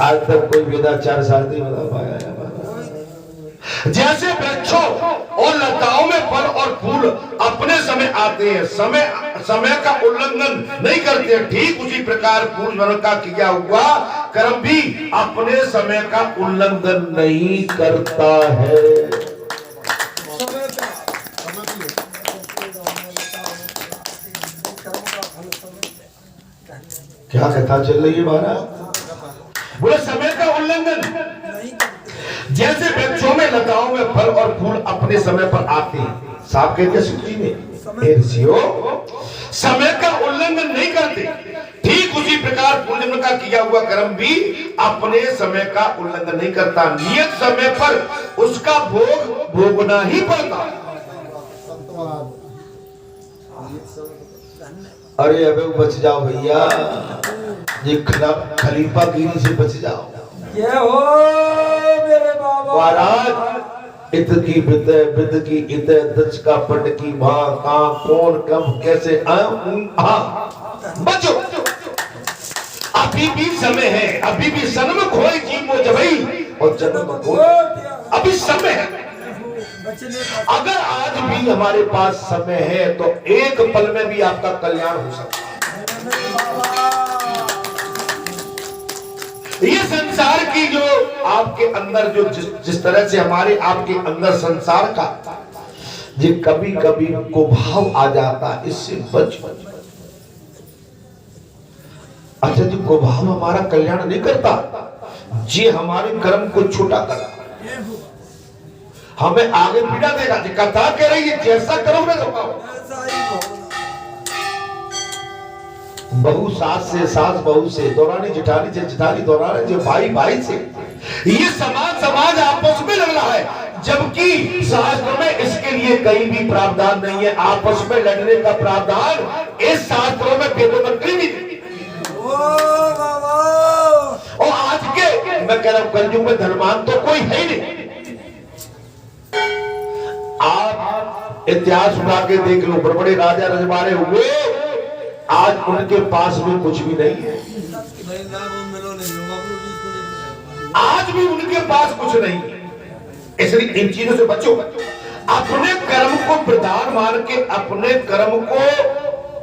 आज तक कोई वेदाचार शादी बता पाया है। जैसे वृक्षों और लताओं में फल और फूल अपने समय आते हैं, समय का उल्लंघन नहीं करते, ठीक उसी प्रकार पूर्व का किया हुआ कर्म भी अपने समय का उल्लंघन नहीं करता है। क्या कथा चल रही है महाराज? बोले समय का उल्लंघन। जैसे वृक्षों में लताओं में फल और फूल अपने समय पर आते हैं, साफ कहते सूची में ऋषियों समय का उल्लंघन नहीं करते, ठीक उसी प्रकार पूर्व का किया हुआ कर्म भी अपने समय का उल्लंघन नहीं करता, नियत समय पर उसका भोग भोगना ही पड़ता। अरे अबे बच जाओ भैया, ये खलीफा गिरी से बच जाओ। ये हो मेरे बाबा महाराज, इत की बित की इत दच का पट की मां का कौन कब कैसे बचो, अभी भी समय है, अभी भी जन्म खोए जीवो जबई और जन्म खोए अभी समय है। अगर आज भी हमारे पास समय है तो एक पल में भी आपका कल्याण हो सकता है। ये संसार की जो आपके अंदर जो जिस तरह से हमारे आपके अंदर संसार का ये कभी कभी को भाव आ जाता है, इससे बच। अच्छा जी, को भाव हमारा कल्याण नहीं करता, ये हमारे कर्म को छोटा करता, हमें आगे पीड़ा देगा। कथा कह रही है जैसा करोगे बहू सास से, सास बहू से, दौरानी जिठानी से, जिठानी दौरानी से, भाई भाई से, ये समाज आपस में लड़ रहा है, जबकि शास्त्र में इसके लिए कहीं भी प्रावधान नहीं है। आपस में लड़ने का प्रावधान इस शास्त्रों में वेदों में कहीं नहीं। और आज के मैं कह रहा हूं कलयुग में धर्मान तो कोई है ही नहीं। आप इतिहास उठा के देख लो, बड़े बड़े राजा रजवाड़े हुए, आज उनके पास में कुछ भी नहीं है, आज भी उनके पास कुछ नहीं है। इसलिए इन चीजों से बचो, अपने कर्म को प्रधान मान के अपने कर्म को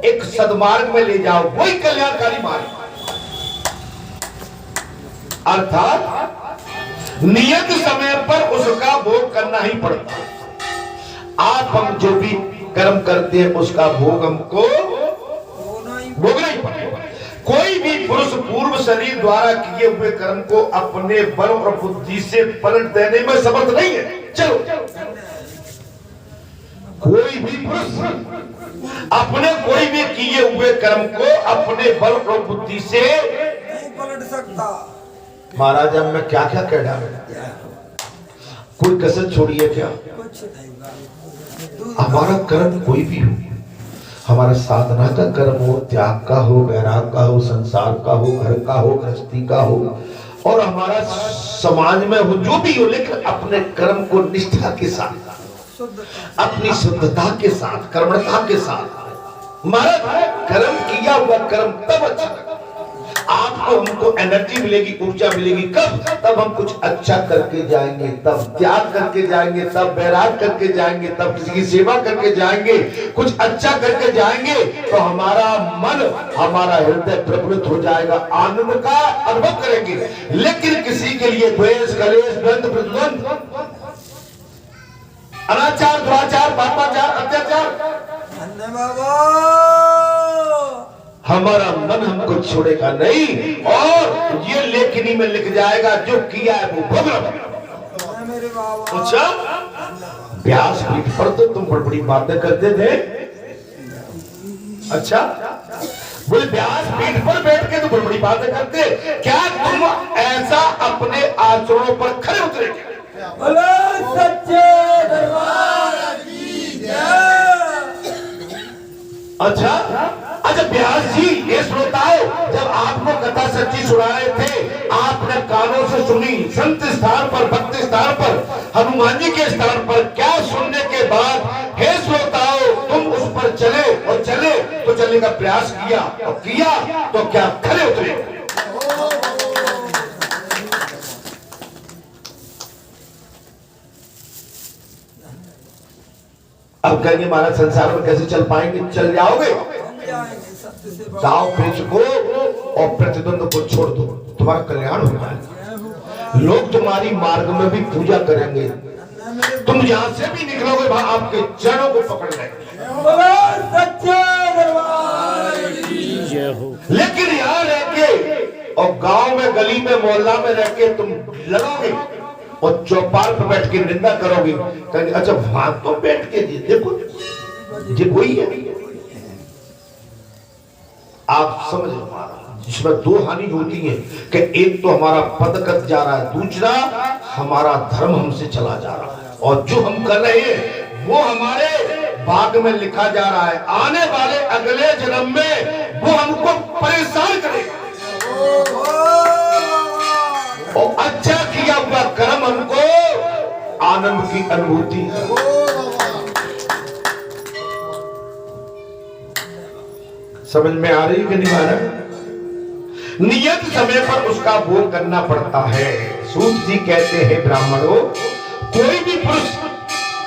एक सद्मार्ग में ले जाओ, वही कल्याणकारी मार्ग। अर्थात नियत समय पर उसका भोग करना ही पड़ता। आप हम जो भी कर्म करते हैं उसका भोग हमको भोगना ही पड़ेगा। कोई भी पुरुष पूर्व शरीर द्वारा किए हुए कर्म को अपने बल और बुद्धि से पलट देने में समर्थ नहीं है। चलो, कोई भी पुरुष अपने कोई भी किए हुए कर्म को अपने बल और बुद्धि से नहीं पलट सकता। महाराज अब मैं क्या क्या कह डाला, कोई कसर छोड़िए क्या? कुछ नहीं। हमारा कर्म कोई भी हो, हमारा साधना का कर्म हो, त्याग का हो, वैराग का हो, संसार का हो, घर का हो, गृहस्थी का हो, और हमारा समाज में हो, जो भी हो, लेकिन अपने कर्म को निष्ठा के साथ, अपनी शुद्धता के साथ, कर्मठता के साथ। महाराज कर्म किया हुआ कर्म तब अच्छा लगता, आपको हमको एनर्जी मिलेगी, ऊर्जा मिलेगी। कब? तब हम कुछ अच्छा करके जाएंगे, तब त्याग करके जाएंगे, तब वैराग करके जाएंगे, तब किसी की सेवा करके जाएंगे, कुछ अच्छा करके जाएंगे, तो हमारा मन, हमारा हृदय प्रफुल्लित हो जाएगा, आनंद का अनुभव करेंगे। लेकिन किसी के लिए द्वेष, कलेश, द्वंद्व, प्रतिद्वंद, अनाचार, दुराचार, पापाचार, अत्याचार, हमारा मन हमको छोड़ेगा नहीं, और ये लेखनी में लिख जाएगा जो किया है वो भोग। अच्छा, व्यास पीठ पर तो तुम बड़ी बड़ी बातें करते थे। अच्छा, बोले व्यास पीठ पर बैठ के तो बड़ी बड़ी बातें करते, क्या तुम ऐसा अपने आचरणों पर खरे उतरे? सच्चे दरबार की जय। अच्छा, व्यास जी, ये श्रोताओं, जब आपको कथा सच्ची सुना रहे थे, आपने कानों से सुनी, संत स्थान पर, भक्त स्थान पर, हनुमान जी के स्थान पर, क्या सुनने के बाद हे श्रोताओं तुम उस पर चले, और चले तो चलने का का प्रयास किया और किया तो क्या खरे उतरे। अब कहेंगे महाराज संसार में कैसे चल पाएंगे? चल जाओगे, दाव पेच को और प्रतिद्वंद को छोड़ दो, तुम्हारा कल्याण हो जाएगा। लोग तुम्हारी मार्ग में भी पूजा करेंगे, तुम जहां से भी निकलोगे वहां आपके चरणों को पकड़ लेंगे। सच्चे दरबार की जय हो। लेकिन यहाँ रह के और गांव में गली में मोहल्ला में रह के तुम लड़ोगे और चौपाल पर बैठ के निंदा करोगे, कहेंगे अच्छा वहां तो बैठ के देखो ये वही है। आप समझ लो महाराज, जिसमें दो हानि होती है कि एक तो हमारा पद कट जा रहा है, दूसरा हमारा धर्म हमसे चला जा रहा है, और जो हम कर रहे हैं वो हमारे भाग में लिखा जा रहा है। आने वाले अगले जन्म में वो हमको परेशान करेगा और अच्छा किया हुआ कर्म हमको आनंद की अनुभूति। समझ में आ रही कि नहीं महाराज? नियत समय पर उसका भोग करना पड़ता है। सूत जी कहते हैं ब्राह्मणों, कोई भी पुरुष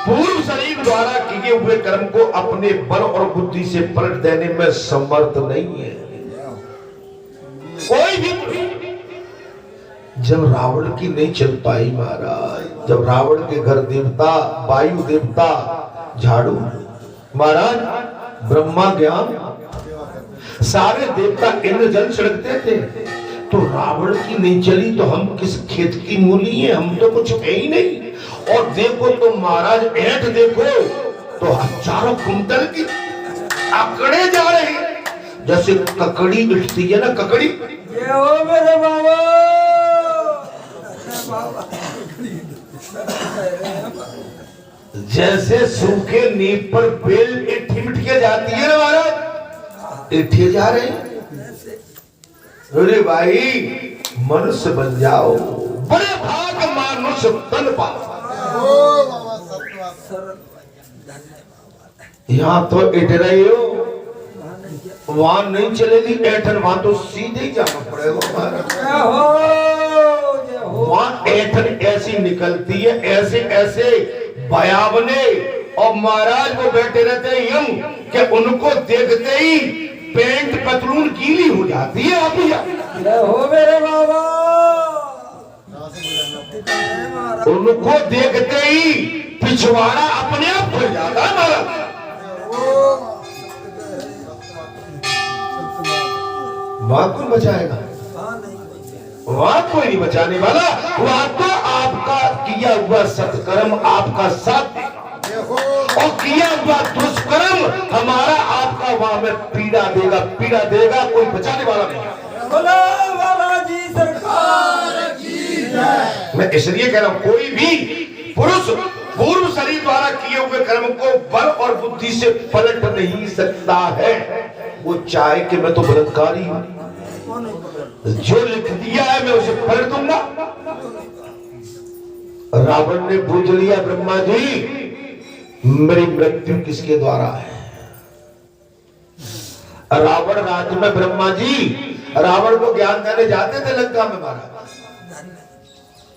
पूर्व शरीर द्वारा किए हुए कर्म को अपने बल और बुद्धि से पलट देने में समर्थ नहीं है। कोई भी जब रावण की नहीं चल पाई महाराज, जब रावण के घर देवता वायु देवता झाड़ू महाराज ब्रह्मा ज्ञान सारे देवता इंद्र जल छिड़कते थे, तो रावण की नहीं चली तो हम किस खेत की मूली हैं? हम तो कुछ है ही नहीं। और देखो तो महाराज ऐंठ देखो तो हजारों कुंटल की आंकड़े जा रहे हैं, जैसे ककड़ी उठती है ना, ककड़ी। ये हो मेरे बाबा। जैसे सूखे नींव पर बेल ठिमटिके जाती है ना महाराज, इठे जा रहे हैं। अरे भाई मनुष्य बन जाओ, बड़े भाग मनुष्य तन पाओ। यहाँ तो इठ रहे हो, वहां नहीं चलेगी ऐठन, वहां तो सीधे ही जाना पड़ेगा महाराज। वहां ऐठन ऐसी निकलती है, ऐसे ऐसे भयावने, और महाराज वो बैठे रहते हैं यम कि उनको देखते ही पेंट पतलून गीली हो जाती है। आप हो मेरे बाबा। उनको देखते ही पिछवाड़ा अपने आप खुल जाता है महाराज। वहां कौन बचाएगा? वहां कोई नहीं बचाने वाला। वहां तो आपका किया हुआ सत्कर्म आपका साथ देगा, और किया हुआ दुष्कर्म हमारा आपका वहां में पीड़ा देगा, पीड़ा देगा। कोई बचाने वाला नहीं। जी सरकार की जय। मैं इसलिए कह रहा हूं, कोई भी पुरुष पूर्व शरीर द्वारा किए हुए कर्म को बल और बुद्धि से पलट नहीं सकता है। वो चाहे कि मैं तो बलात्कारी हूं, जो लिख दिया है मैं उसे पलट दूंगा। रावण ने पूछ लिया, ब्रह्मा जी मेरी मृत्यु किसके द्वारा है? रावण राज्य में ब्रह्मा जी रावण को ज्ञान देने जाते थे लंका में महाराज।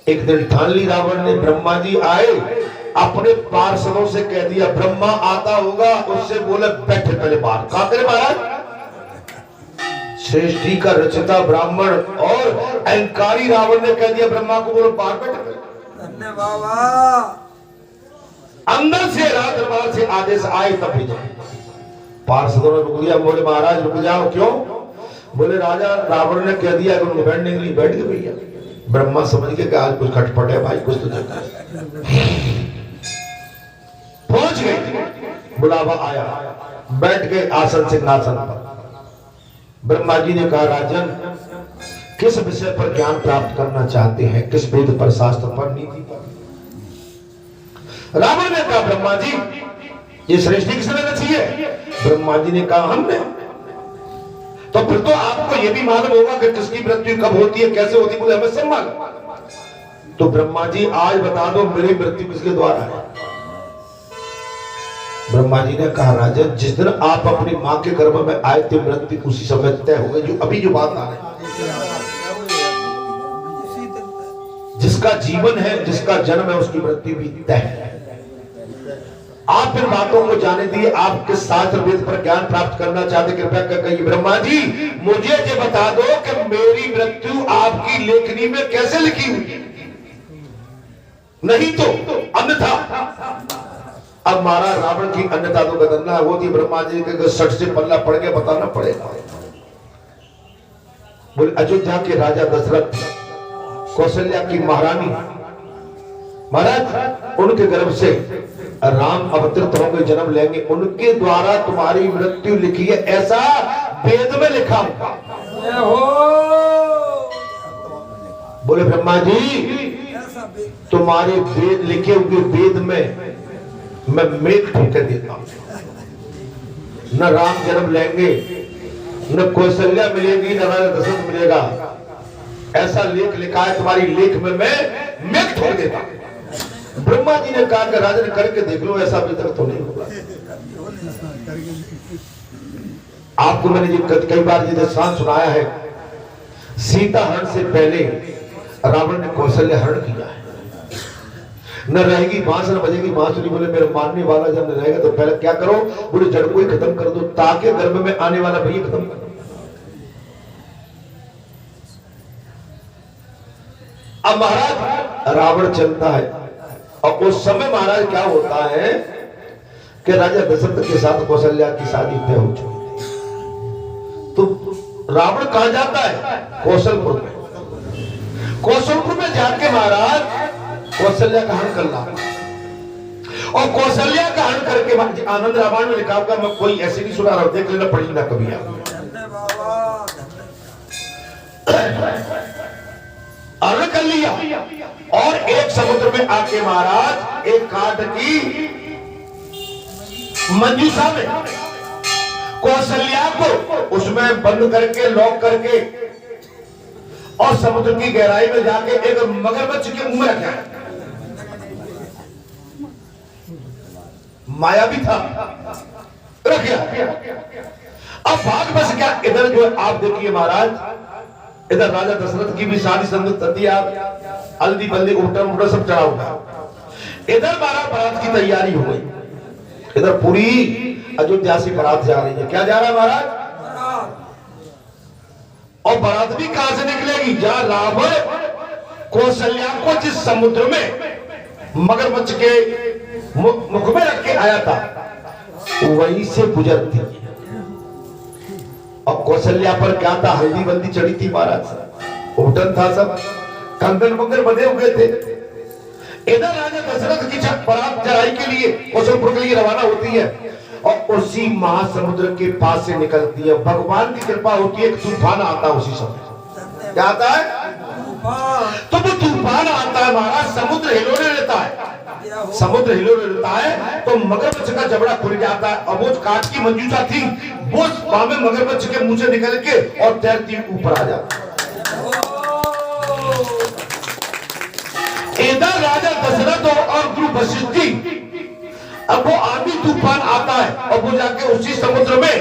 एक दिन ठान ली रावण ने, ब्रह्मा जी आए, अपने पार्षदों से कह दिया ब्रह्मा आता होगा उससे बोले बैठे पहले बाहर। कहा करे महाराज? सृष्टि का रचता ब्राह्मण और अहंकारी रावण ने कह दिया ब्रह्मा को बोलो बाहर बैठे। अंदर से राज दरबार से आदेश आए तब भी जाए। पार्षदों ने रुक दिया, बोले महाराज रुक जाओ। क्यों? बोले राजा रावण ने कह दिया कि उनको बैठने के लिए बैठ गए भैया। ब्रह्मा समझ के कि आज कुछ खटपट है भाई, कुछ तो चक्कर है। पहुंच गए, बुलावा आया, बैठ गए आसन सिंहासन पर। ब्रह्मा जी ने कहा राजन किस विषय पर ज्ञान प्राप्त करना चाहते हैं, किस वेद पर, शास्त्र पर, नीति पर? रावण ने कहा ब्रह्मा जी ये सृष्टि किसने रची है? ब्रह्मा जी ने कहा हमने। तो फिर तो आपको यह भी मालूम होगा कि किसकी मृत्यु कब होती है, कैसे होती है? बोले हमें सब मालूम। तो ब्रह्मा जी आज बता दो मेरी मृत्यु किसके द्वारा है? ब्रह्मा जी ने कहा राजन, जिस दिन आप अपनी माँ के गर्भ में आए थे मृत्यु उसी समय तय हो गई। जो अभी जो बात आ रही है, जिसका जीवन है, जिसका जन्म है, उसकी मृत्यु भी तय है। आप इन बातों को जाने दिए। आप किस शास्त्र वेद पर ज्ञान प्राप्त करना चाहते, कृपया कर कहिए ब्रह्मा जी मुझे ये बता दो कि मेरी मृत्यु आपकी लेखनी में कैसे लिखी हुई, नहीं तो अन्यथा। अब महाराज रावण की अन्यथा तो बदलना होती। ब्रह्मा जी के सट से पल्ला पड़ गया, बताना पड़ेगा। बोले अयोध्या के राजा दशरथ, कौशल्या की महारानी, महाराज उनके गर्भ से राम अवतरित होंगे, जन्म लेंगे, उनके द्वारा तुम्हारी मृत्यु लिखी है, ऐसा वेद में लिखा हुआ। बोले ब्रह्मा जी तुम्हारे वेद लिखे हुए वेद में मैं मेघ ठोक देता हूं। न राम जन्म लेंगे, न कौशल्या मिलेगी, न राजा दशरथ मिलेगा, ऐसा लेख लिखा है तुम्हारी लेख में, मैं मेघ ठोक देता हूं। ब्रह्मा जी ने कहा कि राजन करके देख लो, ऐसा अभी तक तो नहीं होगा। आपको मैंने ये कई बार ये दृष्टांत सुनाया है। सीता हरण से पहले रावण ने कौशल्या हरण किया है। न रहेगी बांस, न बजेगी बांसुरी। बोले मेरे मानने वाला जब न रहेगा तो पहले क्या करो, बोले जड़ को ही खत्म कर दो, ताकि गर्भ में आने वाला भैया खत्म कर दो। अब महाराज रावण चलता है, और उस समय महाराज क्या होता है कि राजा दशरथ के साथ कौशल्या की शादी तय हो चुकी थी। तो रावण कहां जाता है, कौशलपुर में। कौशलपुर में जाके महाराज कौशल्या का हरण करना, और कौशल्या का हरण करके आनंद रामायण में लिखा होगा, मैं कोई ऐसे नहीं सुना रहा, देख लेना, पढ़ी ना कभी आप। हरण कर लिया, और एक समुद्र में आके महाराज एक काठ की मंजूषा में कौशल्या को उसमें बंद करके, लॉक करके, और समुद्र की गहराई में जाके एक मगरमच्छ के मुंह में रखा। माया भी था, रख गया। अब भाग बस क्या, इधर जो आप देखिए महाराज, इधर राजा दशरथ की भी शादी संगति, आप हल्दी बल्दी उल्टा सब चढ़ा हुआ। इधर बारात की तैयारी हो गई, इधर पूरी अयोध्या से बारात जा रही है। क्या जा रहा है महाराज, और बारात भी कहां से निकलेगी, जहां रावण कौशल्या को जिस समुद्र में मगरमच्छ के मुख में रख के आया था, वहीं से गुजरती। और कौशल्या पर क्या था, हल्दी बल्दी चढ़ी थी महाराज, उठन था, सब कंगन मंगल बंधे हुए थे। इधर राजा दशरथ की बारात चढ़ाई के लिए कौशलपुर के लिए रवाना होती है, और उसी महासमुद्र के पास से निकलती है। भगवान की कृपा होती है, एक तूफान आता है उसी समय। क्या आता है, तो वो तूफान आता है महाराज, समुद्र हिलोने लेता है, समुद्र हिलोने लेता है, तो मगरमच्छ का जबड़ा खुल जाता है, और वो काठ की मंजूषा थी, वो बामे मगरमच्छ के मुंह से निकल के और तैरती ऊपर आ जाती है। इधर राजा दशरथ और गुरु वशिष्ठ जी, अब वो आंधी तूफान आता है, और वो जाके उसी समुद्र में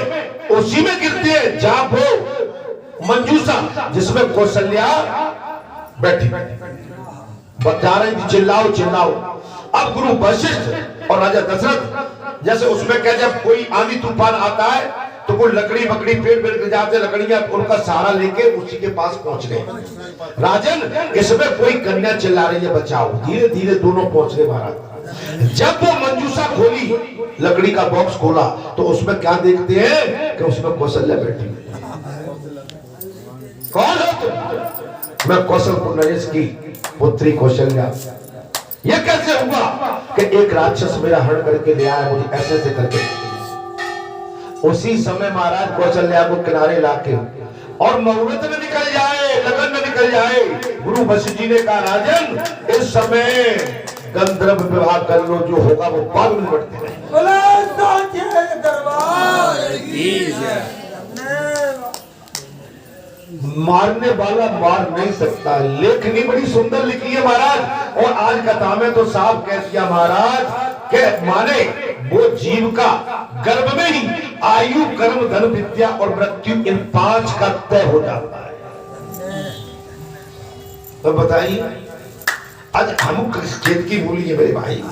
उसी में गिरते हैं जहां वो मंजूषा जिसमें कौशल्या बैठी जा रही थी, चिल्लाओ चिल्लाओ। अब गुरु वशिष्ठ और राजा दशरथ जैसे उसमें क्या, जब कोई आंधी तूफान आता है तो कोई लकड़ी बकड़ी पेड़ गिर जाते, लकड़ियां उनका सहारा लेके उसी के पास पहुंच गए। राजन इसमें कोई कन्या चिल्ला रही है बचाओ, धीरे धीरे दोनों पहुंच गए महाराज। जब वो मंजूषा खोली, लकड़ी का बॉक्स खोला, तो उसमें क्या देखते हैं कि उसमें कौशल्या बैठी। कौन हो तुम? मैं कौशलपुर नरेश की पुत्री कौशल्या। ये कैसे हुआ कि एक राक्षस मेरा हरण करके ले आया, मुझे ऐसे ऐसे करके। उसी समय महाराज कौशल्या को किनारे लाके, और मुहूर्त में निकल जाए, लगन में निकल जाए। गुरु वशिष्ठ जी ने कहा राजन इस समय गंधर्व विवाह कर लो, जो होगा वो बाद में बढ़ते रहे। मारने वाला मार नहीं सकता। लेखनी बड़ी सुंदर लिखी है महाराज, और आज कथा में तो साफ कह दिया महाराज के माने वो जीव का गर्भ में ही आयु, कर्म, धन, विद्या और मृत्यु, इन 5 का तय हो जाता है। तो बताइए, आज हम किस खेत की मूली है मेरे भाई,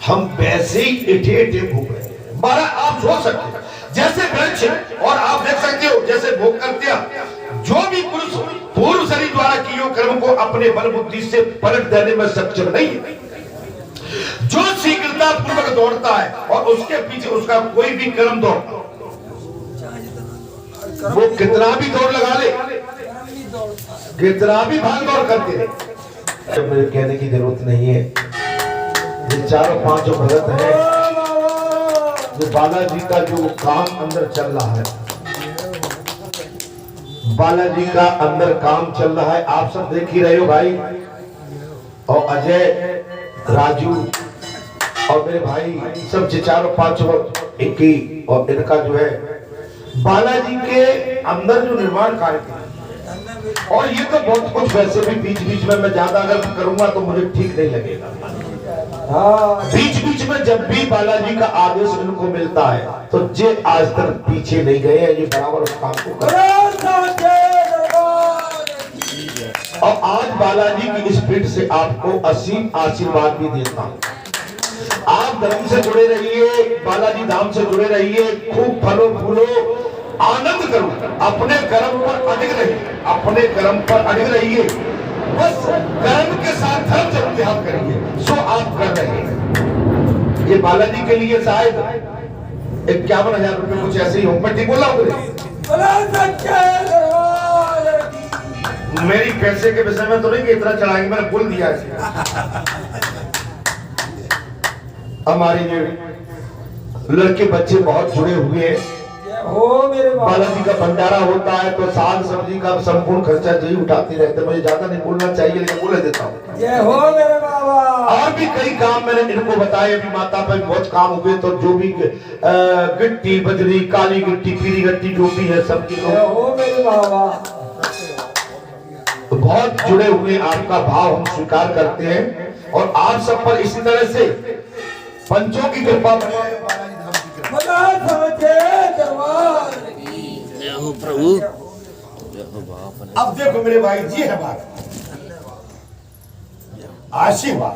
हम वैसे ही इठे भूख रहे हैं। 12 आप सोच सकते हैं जैसे वृक्ष, और आप देख सकते हो जैसे भोग करते हैं, जो भी पुरुष पूर्व शरीर द्वारा किए कर्म को अपने बल बुद्धि से पलट देने में सक्षम नहीं है, जो शीघ्रता पूर्वक दौड़ता है और उसके पीछे उसका कोई भी कर्म दौड़ता, वो कितना भी दौड़ लगा ले, कितना भी भाग दौड़ करते रहे, मेरे कहने की जरूरत नहीं है। ये 4-5 भगत है, जो बालाजी का जो काम अंदर चल रहा है, बालाजी का अंदर काम चल रहा है, आप सब देख ही रहे हो भाई। और अजय, राजू और मेरे भाई सब 4-5 इनकी और इनका जो है बालाजी के अंदर जो निर्माण कार्य किया। और ये तो बहुत कुछ वैसे भी बीच बीच में मैं ज्यादा अगर करूंगा तो मुझे ठीक नहीं लगेगा। बीच बीच में जब भी बालाजी का आदेश इनको मिलता है तो जे आज तक पीछे नहीं गए हैं, ये बराबर उस काम को कर। और आज बालाजी की स्पीड से आपको असीम आशीर्वाद भी देता हूँ। आप धर्म से जुड़े रहिए, बालाजी धाम से जुड़े रहिए, खूब फलो फूलो, आनंद करो, अपने कर्म पर अडिग रहिए, अपने कर्म पर अडिग रहिए, बस कर्म के साथ धर्म जरूर ध्यान करिए, सो आप कर रहे हैं। ये बालाजी के लिए शायद 51,000 रुपए कुछ ऐसे ही हो, मैं ठीक बोला हूँ? मेरी पैसे के विषय में तो नहीं कि इतना चढ़ाएंगे, मैंने बोल दिया इसे। हमारे लड़के बच्चे बहुत जुड़े हुए हैं, बालाजी का भंडारा होता है तो साग सब्जी का संपूर्ण खर्चा जी उठाते रहते। मुझे ज्यादा नहीं बोलना चाहिए लेकिन बोले देता हूँ। जय हो मेरे बाबा। और भी कई काम मैंने इनको बताए, अभी माता पर बहुत काम हुए, तो जो भी गिट्टी, बजरी, काली गिट्टी, पीली गिट्टी जो भी है सबकी जय हो मेरे बाबा। तो बहुत जुड़े हुए, आपका भाव हम स्वीकार करते हैं और आप सब पर इसी तरह से पंचों की कृपा बने। प्रभु अब देखो मेरे भाई जी है बात, आशीर्वाद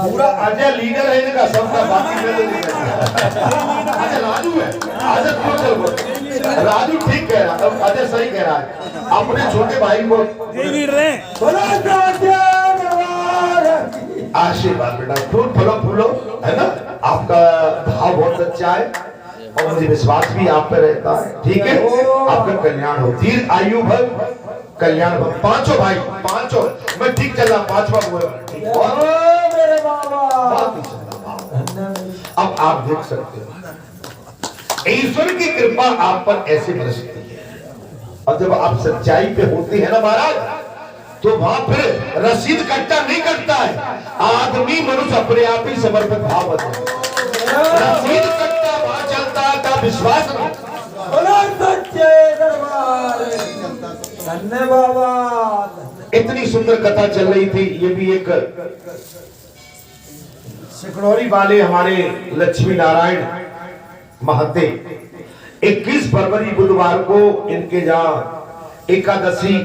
पूरा अजय लीडर है इनका, सबका बाकी अजय राजू है, अजय राजू ठीक कह रहा है, अजय सही कह रहा है, अपने छोटे भाई को आशीर्वाद बेटा, फूल फलो फूलो, है ना, आपका भाव बहुत अच्छा है और मुझे विश्वास भी आप पे रहता है, ठीक है। आपका कल्याण हो, दीर्घ आयु भर, कल्याण भर, पांचों भाई, पांचों, मैं ठीक चल रहा, 5वां हुआ मेरे बाबा। अब आप देख सकते हो ईश्वर की कृपा आप पर ऐसे बरसती है, और जब आप सच्चाई पे होते हैं ना महाराज, तो वहां फिर रसीद कट्टा नहीं कटता है, आदमी मनुष्य अपने आप ही समर्पित भाव होता है। रसीद कट्टा वहां चलता है, विश्वास नहीं। धन्यवाद। इतनी सुंदर कथा चल रही थी, ये भी एक सिकड़ौरी वाले हमारे लक्ष्मी नारायण महते 21 फरवरी बुधवार को इनके जहाँ एकादशी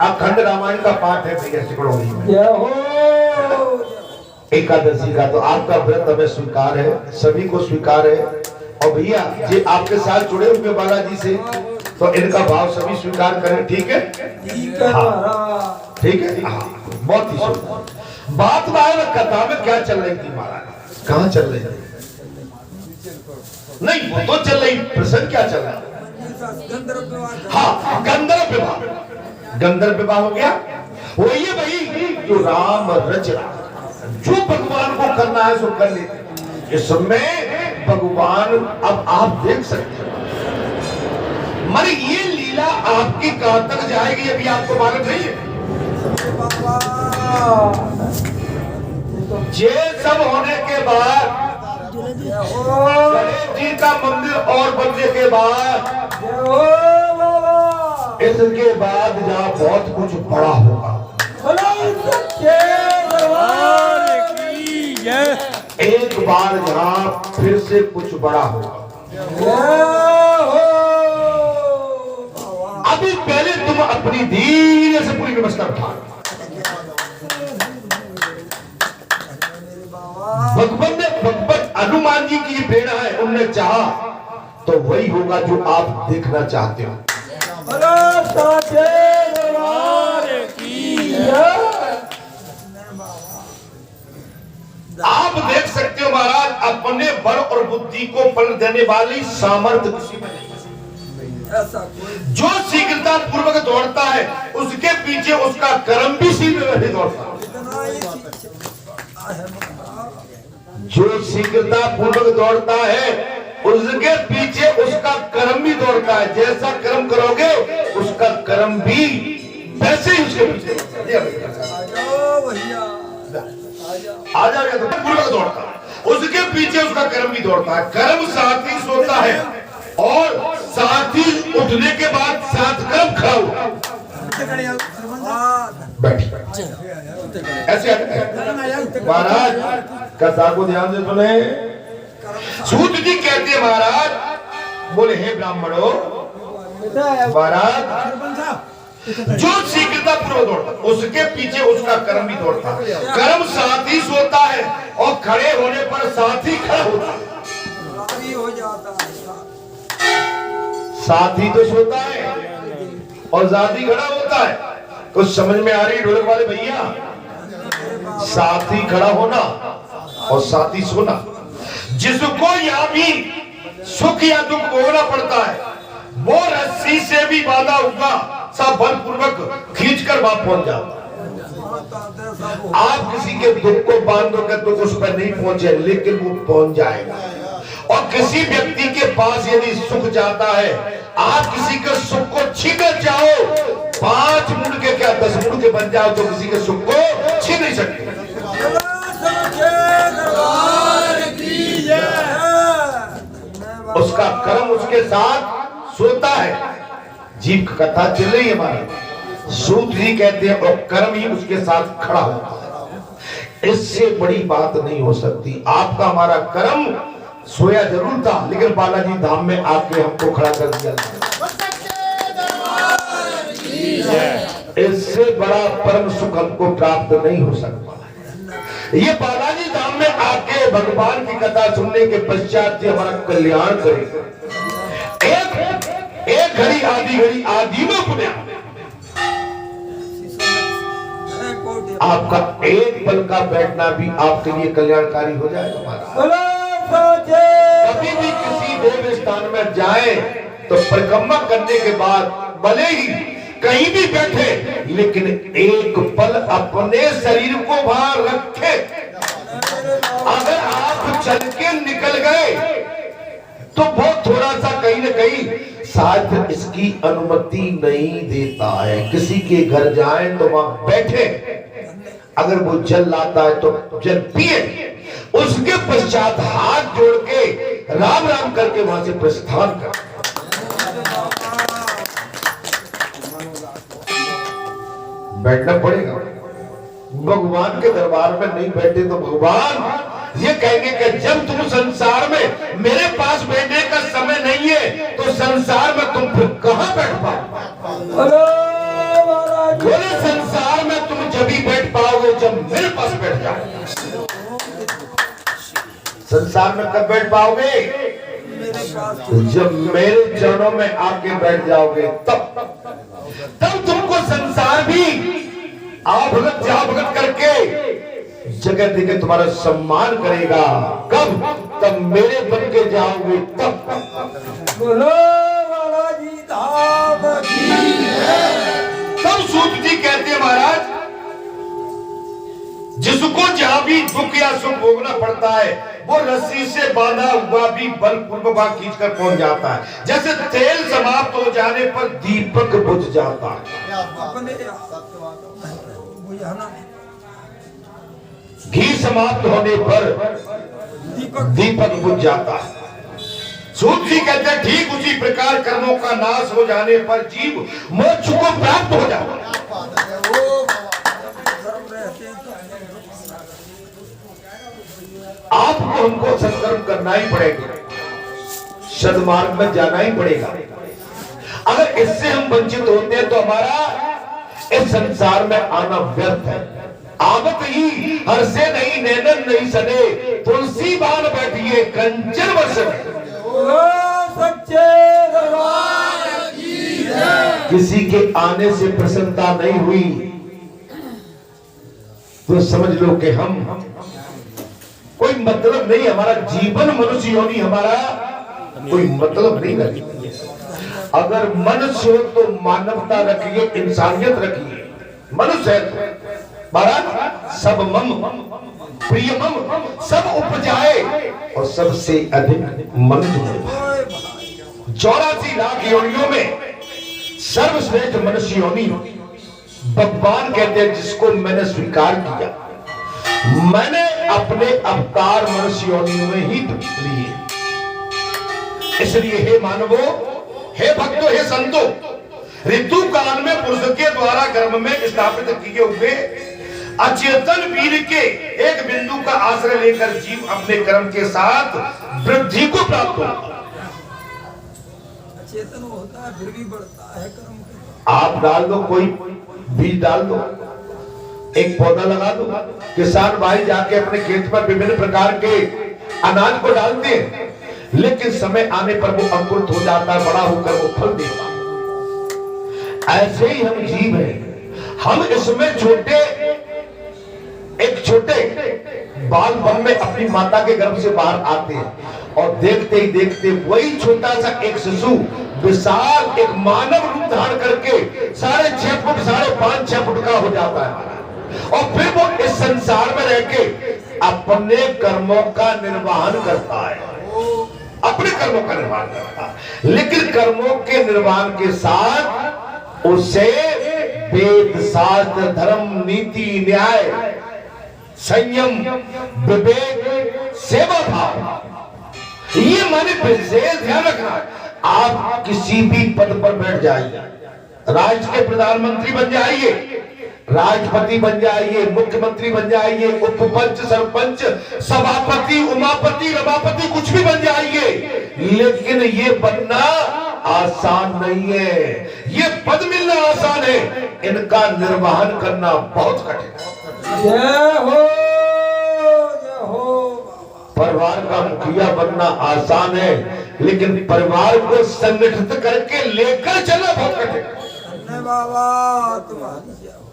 अखंड रामायण का पाठ है भैया सिकड़ौरी में, एकादशी का, तो आपका व्रत हमें स्वीकार है, सभी को स्वीकार है। और भैया जी आपके साथ जुड़े हुए बालाजी से, तो इनका भाव सभी स्वीकार करें, ठीक है? हाँ, ठीक है, हाँ, बहुत ही सुंदर बात। कथा में क्या चल रही थी महाराज, कहाँ चल रही थी? नहीं वो तो चल रही, प्रसंग क्या चल रहा है? हाँ, गंधर्व विवाह, गंधर्व विवाह हो गया। वो ये भाई जो राम रच रहा, जो भगवान को करना है सो कर लेते। इसमें भगवान, अब आप देख सकते हो, मगर ये लीला आपकी कहां तक जाएगी अभी आपको मालूम नहीं है। ये सब होने के बाद, गणेश जी का मंदिर और बनने के बाद, इसके बाद जहाँ बहुत कुछ बड़ा होगा, एक बार यहाँ फिर से कुछ बड़ा होगा। अभी पहले तुम अपनी धीरे से पूरी व्यवस्था उठा। भगवान हनुमान जी की प्रेरणा है, उनने चाहा तो वही होगा जो आप देखना चाहते हो। आप देख सकते हो महाराज, अपने बल और बुद्धि को फल देने वाली सामर्थ्य किसी में नहीं। जो शीघ्रता पूर्वक दौड़ता है उसके पीछे उसका कर्म भी शीघ्र नहीं दौड़ता। जो शीघ्रता पूर्वक दौड़ता है उसके पीछे उसका कर्म भी दौड़ता है। जैसा कर्म करोगे उसका कर्म भी वैसे ही उसके पीछे आ जाएगा। तो पूर्वक दौड़ता है उसके पीछे उसका कर्म भी दौड़ता है। कर्म साथ ही सोता है और साथ ही उठने के बाद साथ कर्म खड़ा हुआ। ऐसे महाराज कथा को ध्यान से सुने। सूत जी कहते हैं महाराज, बोले हे ब्राह्मणों, महाराज जो शीघ्रता पूर्वक दौड़ता उसके पीछे उसका कर्म भी दौड़ता। कर्म साथ ही सोता है और खड़े होने पर साथ ही खड़ा होता है। साथ ही तो सोता है और साथ ही खड़ा होता है। कुछ समझ में आ रही ढोलक वाले भैया? साथ ही खड़ा होना और साथ ही सोना। जिसको यहाँ भी सुख या दुख भोगना पड़ता है वो रस्सी से भी बांधा हुआ सब बलपूर्वक खींचकर वहां पहुंच जाता है। आप किसी के दुख को बांधोगे तो उस पर नहीं पहुंचे, लेकिन वो पहुंच जाएगा। और किसी व्यक्ति के पास यदि सुख जाता है, आप किसी के सुख को छीनना चाहो, 5 मुड़ के क्या 10 मुड़ के बन जाओ तो किसी के सुख को छीन नहीं सकते। उसका कर्म उसके साथ सोता है। जीव की कथा चल रही है हमारी। सूत जी कहते हैं और कर्म ही उसके साथ खड़ा होता है। इससे बड़ी बात नहीं हो सकती। आपका हमारा कर्म सोया जरूर था, लेकिन बालाजी धाम में आके हमको खड़ा कर दिया। इससे बड़ा परम सुख हमको प्राप्त नहीं हो सकता। ये बालाजी धाम में आके भगवान की कथा सुनने के पश्चात से हमारा कल्याण करे। एक घड़ी आधी में पुण्य, आपका एक पल का बैठना भी आपके लिए कल्याणकारी हो जाएगा। हमारा कभी भी किसी देव स्थान में जाए तो परिक्रमा करने के बाद भले ही कहीं भी बैठे, लेकिन एक पल अपने शरीर को बाहर रखे। अगर आप चल के निकल गए तो बहुत थोड़ा सा कहीं न कहीं शायद इसकी अनुमति नहीं देता है। किसी के घर जाए तो वहां बैठे, अगर वो जल लाता है तो जल पिए, उसके पश्चात हाथ जोड़ के राम राम करके वहां से प्रस्थान कर। बैठना पड़ेगा। भगवान के दरबार में नहीं बैठे तो भगवान ये कहेंगे कि जब तुम संसार में मेरे पास बैठने का समय नहीं है तो संसार में तुम फिर कहां बैठ पाओ? बोले संसार में तुम जब ही बैठ पाओगे जब मेरे पास बैठ जाओगे। संसार में कब बैठ पाओगे? जब मेरे चरणों में आके बैठ जाओगे, तब तुमको संसार भी आप भगत जा भगत करके जगह देके तुम्हारा सम्मान करेगा। कब? तब मेरे बन के जाओगे तब। बोलो बालाजी धाम की जय। तब सूत जी कहते हैं महाराज, जिसको जहां भी दुख या सुख भोगना पड़ता है वो रस्सी से बांधा हुआ भी बलपूर्वक खींचकर पहुंच जाता है। जैसे तेल समाप्त हो जाने पर दीपक बुझ जाता है, घी समाप्त होने पर दीपक बुझ जाता है। सूत जी कहते हैं ठीक उसी प्रकार कर्मों का नाश हो जाने पर जीव मोक्ष को प्राप्त हो जाता है। आप हमको सत्कर्म करना ही पड़ेगा, सदमार्ग में जाना ही पड़ेगा। अगर इससे हम वंचित होते हैं तो हमारा इस संसार में आना व्यर्थ है। आवत ही हर से नहीं, नैनन नहीं सने, तुलसी बान बैठिए कंचन बरसने। सच्चे दरबार की जय। किसी के आने से प्रसन्नता नहीं हुई तो समझ लो कि हम कोई मतलब नहीं, हमारा जीवन मनुष्य योनि हमारा कोई मतलब नहीं रखी। अगर मनुष्य हो तो मानवता रखिए, इंसानियत रखिए। मनुष्य है तो महाराज सब मम प्रिय मम सब उपजाए और सबसे अधिक मनुष्य 84 लाख योनियों में सर्वश्रेष्ठ मनुष्य योनि भगवान कहते हैं जिसको मैंने स्वीकार किया। मैंने अपने अवतार मनुष्य योनि में ही लिए। इसलिए हे मानवो, हे भक्तों, हे संतो, ऋतु काल में पुरुष के द्वारा गर्भ में स्थापित किए हुए अचेतन वीर के एक बिंदु का आश्रय लेकर जीव अपने कर्म के साथ वृद्धि को प्राप्त होता है। अचेतन होता है फिर भी बढ़ता है कर्म। आप डाल दो, कोई बीज डाल दो, एक पौधा लगा दो, किसान भाई जाके अपने खेत पर विभिन्न प्रकार के अनाज को डालते हैं, लेकिन समय आने पर वो अंकुरित हो जाता है, बड़ा होकर वो फल देता है। ऐसे ही हम जीव हैं। हम इसमें एक छोटे बाल बन में अपनी माता के गर्भ से बाहर आते हैं और देखते ही देखते वही छोटा सा एक शिशु विशाल एक मानव रूप धारण करके 6.5 फुट 5.5 फुट का हो जाता है और फिर वो इस संसार में रह के अपने कर्मों का निर्वहन करता है, अपने कर्मों का निर्वहन करता है। लेकिन कर्मों के निर्वहन के साथ उसे वेद शास्त्र धर्म नीति न्याय संयम विवेक सेवा भाव ये माने विशेष ध्यान रखना। आप किसी भी पद पर बैठ जाइए, राज्य के प्रधानमंत्री बन जाइए, राष्ट्रपति बन जाइए, मुख्यमंत्री बन जाइए, उपपंच सरपंच सभापति उमापति रमापति कुछ भी बन जाइए, लेकिन ये बनना आसान नहीं है। ये पद मिलना आसान है, इनका निर्वहन करना बहुत कठिन है। जय हो जय हो। परिवार का मुखिया बनना आसान है, लेकिन परिवार को संगठित करके लेकर चलना बहुत कठिन है। बाबा तुम्हारी जय हो।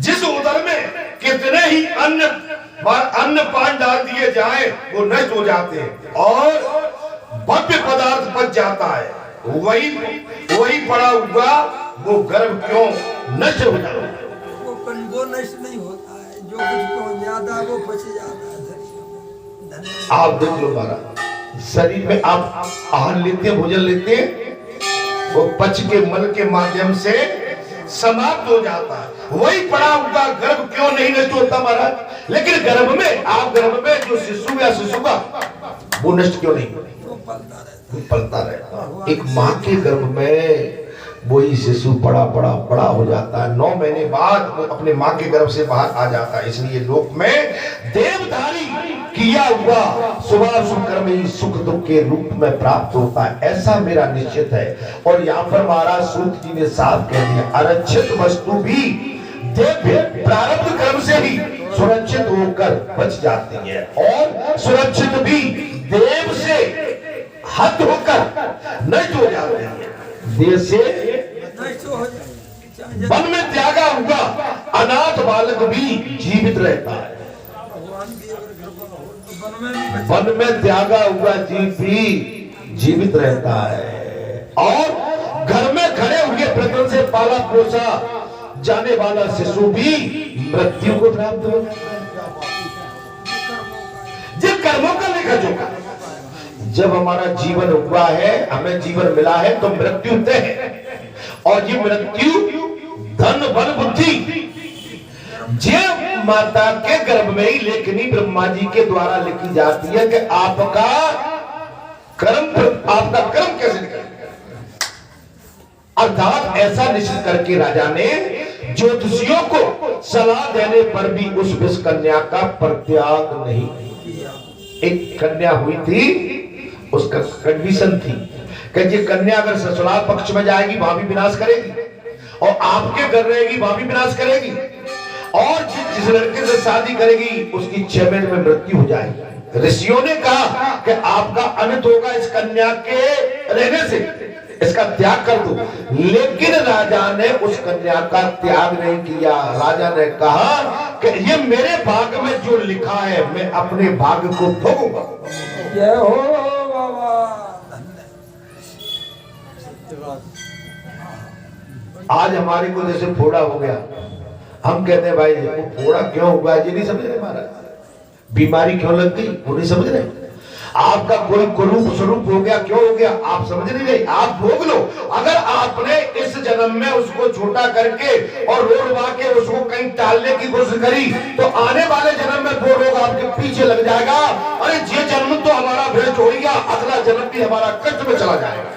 जिस उदर में कितने ही अन्न पान डाल दिए जाए वो नष्ट हो जाते हैं और भव्य पदार्थ बच जाता है, वही पड़ा हुआ वो गर्भ क्यों नष्ट हो जाता है। वो नष्ट नहीं होता है, जो कुछ पहुंच जाता है वो बच जाता है। आप देख लो महाराज, शरीर में आप आहार लेते हैं, भोजन लेते हैं, वो पच के मल के माध्यम से समाप्त हो जाता है। वही पड़ा हुआ गर्भ क्यों नहीं नष्ट होता महाराज। लेकिन गर्भ में आप गर्भ में जो शिशु या शिशु का वो नष्ट क्यों नहीं, वो पलता रहता। एक माँ के गर्भ में वही शिशु बड़ा हो जाता है, 9 महीने बाद वो अपने माँ के गर्भ से बाहर आ जाता है। इसलिए लोक में देवधारी किया हुआ शुभाशुभ कर्म ही सुख दुख के रूप में प्राप्त होता है, ऐसा मेरा निश्चित है। और यहाँ पर महाराज सूत जी ने साफ कह दिया, अरक्षित वस्तु भी देव प्रारब्ध कर्म से ही सुरक्षित होकर बच जाती है और सुरक्षित भी देव से हद होकर नष्ट हो जाती है। देह से वन में त्यागा हुआ अनाथ बालक भी जीवित रहता है, वन में त्यागा हुआ जीव भी जीवित रहता है और घर में खड़े हुए प्रकृति से पाला पोसा जाने वाला शिशु भी मृत्यु को प्राप्त हो जाता है। जिन कर्मों का लेखा जोखा जब हमारा जीवन हुआ है, हमें जीवन मिला है तो मृत्यु तय है और ये मृत्यु धन बल बुद्धि जे माता के गर्भ में ही लेखनी ब्रह्मा जी के द्वारा लिखी जाती है कि आपका कर्म कैसे निकलेगा। अर्थात ऐसा निश्चित करके राजा ने ज्योतिषियों को सलाह देने पर भी उस विष कन्या का परित्याग नहीं किया। एक कन्या हुई थी, उसका कंडीशन थी कि ये कन्या अगर ससुराल पक्ष में जाएगी वहां भी विनाश करेगी, और आपके घर रहेगी वहां भी विनाश करेगी, और जिस लड़के से शादी करेगी उसकी 6 महीने में मृत्यु हो जाएगी। ऋषियों ने कहा कि आपका अंत होगा इस कन्या के रहने से, इसका त्याग कर दो। लेकिन राजा ने उस कन्या का त्याग नहीं किया। राजा ने कहा कि ये मेरे भाग्य में जो लिखा है मैं अपने भाग्य को भोगूंगा। जय हो बाबा। आज हमारे को जैसे फोड़ा हो गया, हम कहते हैं भाई वो फोड़ा क्यों हुआ, ये नहीं समझ रहे महाराज, बीमारी क्यों लग गई वो नहीं समझ रहे, आपका कोई कुरूप स्वरूप हो गया क्यों हो गया आप समझ नहीं रहे, आप भोग लो। अगर आपने इस जन्म में उसको छोटा करके और रोड़वा के उसको कहीं टालने की कोशिश करी तो आने वाले जन्म में वो रोग आपके पीछे लग जाएगा। अरे ये जन्म तो हमारा भेंट हो गया, अगला जन्म भी हमारा कष्ट में चला जाएगा।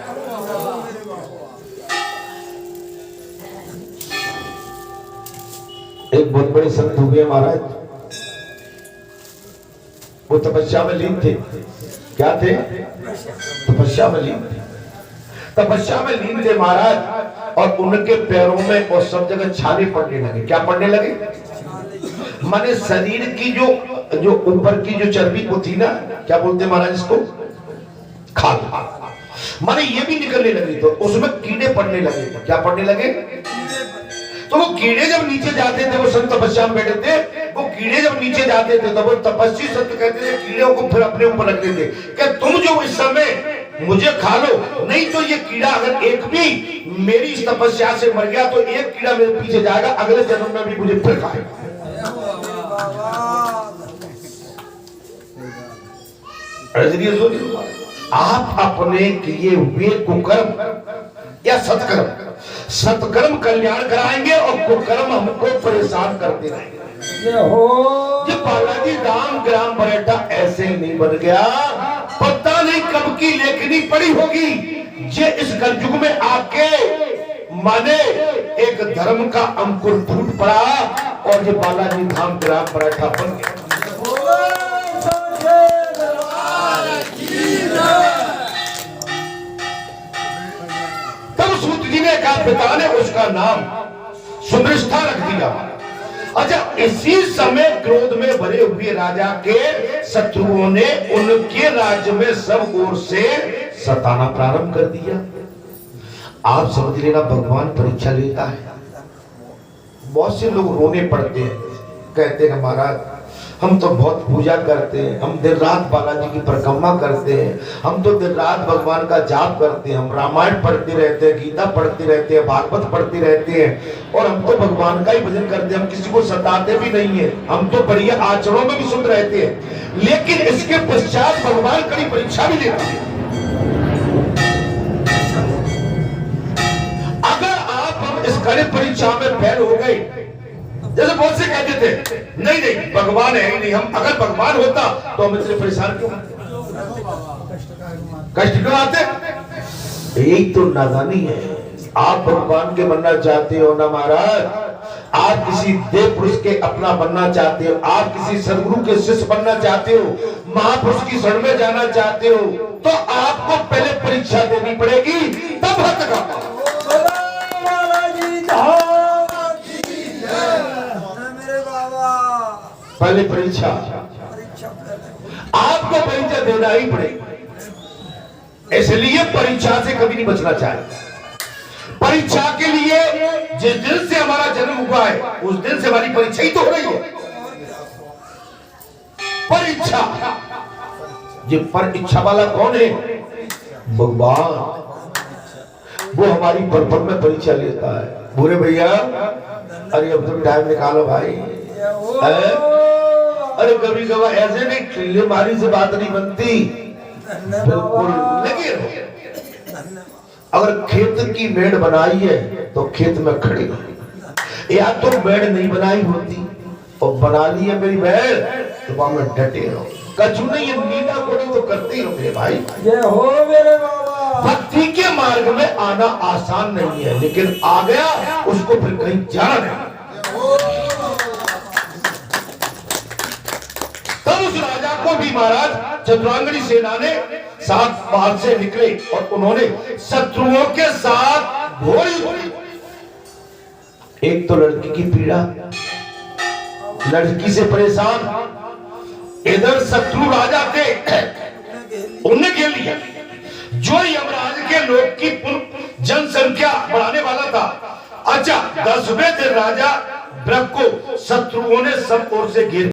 एक बहुत बड़े संत हो गए महाराज, वो तपस्या में लीन थे। क्या थे? तपस्या में लीन थे। तपस्या में लीन थे महाराज, और उनके पैरों में और सब जगह छाले पड़ने लगे। क्या पड़ने लगे? माने शरीर की जो ऊपर की जो चर्बी को थी ना, क्या बोलते महाराज इसको? खाल। माने ये भी निकलने लगी, तो उसमें कीड़े पड़ने लगे। क्या पड़ने लगे? तो वो कीड़े जब नीचे जाते थे, वो संत तपस्या में बैठे थे, वो कीड़े जब नीचे जाते थे तो वो तपस्वी संत कहते थे कीड़ों को फिर अपने ऊपर रखते थे कि तुम जो इस समय मुझे खा लो, नहीं तो ये कीड़ा अगर एक भी मेरी इस तपस्या से मर गया तो एक कीड़ा मेरे पीछे जाएगा, अगले जन्म में भी मुझे फिर खाएगा। आप अपने किए हुए कुकर्म या सत्कर्म, सत्कर्म कल्याण कराएंगे और कुकर्म हमको परेशान करते रहेंगे। ये बालाजी राम ग्राम बरेटा ऐसे नहीं बन गया, पता नहीं कब की लेखनी पड़ी होगी। ये इस कलयुग में आके माने एक धर्म का अंकुर फूट पड़ा और ये बालाजी धाम ग्राम बरेटा बन गया। का पिता ने उसका नाम सुदृष्टा रख दिया। अच्छा, इसी समय क्रोध में भरे हुए राजा के शत्रुओं ने उनके राज्य में सब ओर से सताना प्रारंभ कर दिया। आप समझ लेना, भगवान परीक्षा लेता है। बहुत से लोग रोने पड़ते हैं, कहते हैं महाराज हम तो बहुत पूजा करते हैं, हम दिन रात बालाजी की परिक्रमा करते हैं, हम तो दिन रात भगवान का जाप करते हैं, हम रामायण पढ़ते रहते हैं, गीता पढ़ते रहते हैं, भागवत पढ़ते रहते हैं, और हम तो भगवान का ही भजन करते हैं, हम किसी को सताते भी नहीं है, हम तो बढ़िया आचरणों में भी शुद्ध रहते हैं। लेकिन इसके पश्चात भगवान कड़ी परीक्षा भी लेता है। अगर आप हम इस कड़ी परीक्षा में फेल हो गए, जैसे बहुत से कहते थे नहीं नहीं भगवान है ही नहीं, हम अगर भगवान होता तो हम इतने परेशान क्यों, कष्ट क्यों आते? यही तो नादानी है। आप भगवान के बनना चाहते हो ना महाराज, आप किसी देव पुरुष के अपना बनना चाहते हो, आप किसी सदगुरु के शिष्य बनना चाहते हो, महापुरुष की शरण में जाना चाहते हो, तो आपको पहले परीक्षा देनी पड़ेगी, तब हक का पहले परीक्षा आपको परीक्षा देना ही पड़ेगी। इसलिए परीक्षा से कभी नहीं बचना चाहिए। परीक्षा के लिए जिस दिन से हमारा जन्म हुआ है उस दिन से हमारी परीक्षा ही तो हो रही है। परीक्षा, ये परीक्षा वाला कौन है? भगवान। वो हमारी बचपन में परीक्षा लेता है। बोले भैया अरे अब तुम टाइम निकालो भाई। अरे कभी कभी ऐसे नहीं, चिल्ले मारी से बात नहीं बनती, बिल्कुल लगे रहो। अगर खेत की मेड़ बनाई है तो खेत में खड़े रहो, या तो मेड़ नहीं बनाई होती और बना ली है मेरी मेड़ तो वहां में डटे रहो। कछु नहीं, ये नीला कोड़ी तो करते ही रहो भाई। जय हो मेरे बाबा। भक्ति के मार्ग में आना आसान नहीं है, लेकिन आ गया उसको फिर कहीं जाना नहीं। तब उस राजा को भी महाराज चतुरांगनी सेना ने साथ बाहर से निकले और उन्होंने शत्रुओं के साथ घोड़ी घोड़ी। एक तो लड़की की पीड़ा, लड़की से परेशान, इधर शत्रु राजा थे, उन्हें घेर लिया। जो यमराज के लोग की जनसंख्या बढ़ाने वाला था। अच्छा, 10वें दिन राजा ब्रह्म को शत्रुओं ने सब ओर से घेर